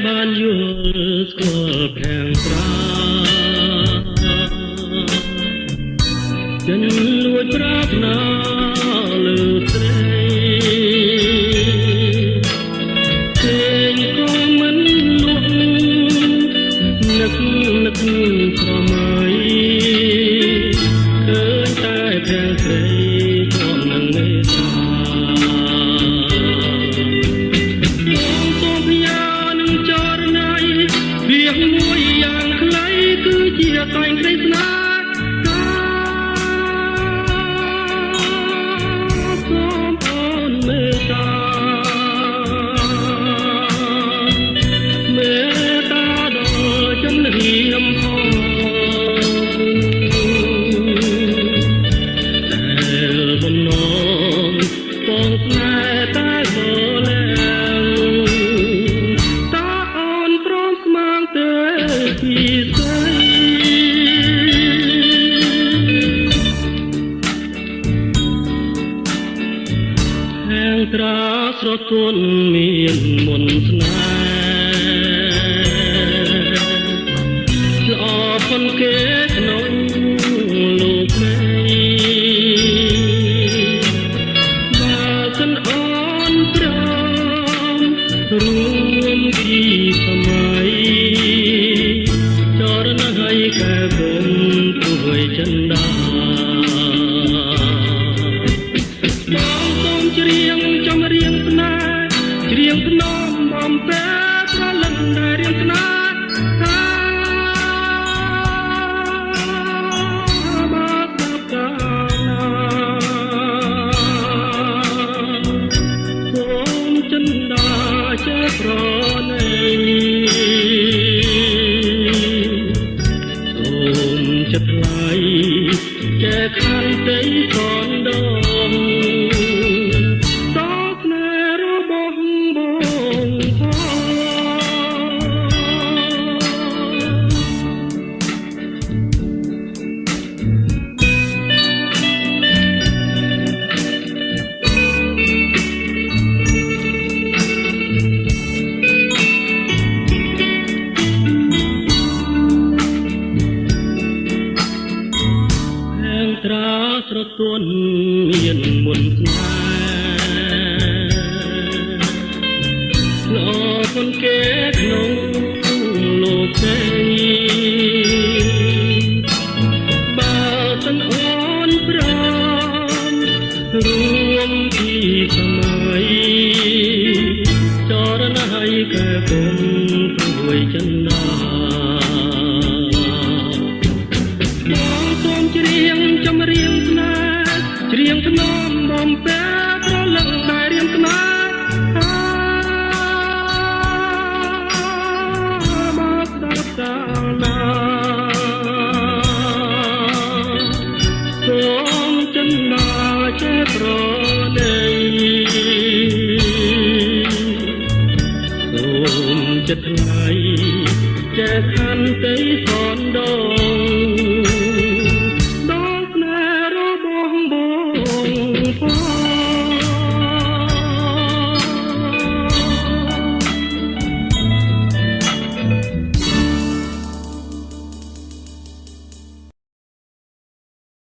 បានយល់ស្គាល់ខាងត្រាចិនលួចប្រាថ្នាលើស្រីគេក៏មិនលួចនឹកស្រមៃឃើញតែខាងស្រីជាប់នឹងមេត្រាមួយយ៉ាងខ្លីគឺជាតែងក្តីស្នេហ៍សូមអូនមេត្តាដល់ចំរៀមផងដែលបំណងបងស្នេហ៍តែបលែពីស្រីខាងត្រាស្រទន់មានមន្តស្នេហ៍ល្អប៉ុនគេក្នុងលោកនេះបើសិនអូនព្រមរួមពីសម័យកែបុំព្រួយចិនដាបងសូមច្រៀងចំរៀងស្នេហ៍ច្រៀងភ្នំបំពេប្រលឹងដែលរៀងស្នេហ៍បាត់ដល់កាលណាសូមចិនដាចេះប្រណីចិត្តថ្លៃចែកខានទៅកូនដងតស្នេហ៍របស់បងត្រាស្រទន់មានមន្តស្នេហ៍ល្អប៉ុនគេក្នុងលោកនេះបើសិនអូនព្រមរួមពីសម័យចរណយកែបុំព្រួយចិនដាសូមច្រៀងចំរៀងស្នេហ៍ច្រៀងភ្នំបំពេប្រលឹងដែលរៀងស្នេហ៍បាត់ដល់កាលណាសូមចិនដាចេះប្រណីសូមចិត្តថ្លៃចែកខន្តីសនដង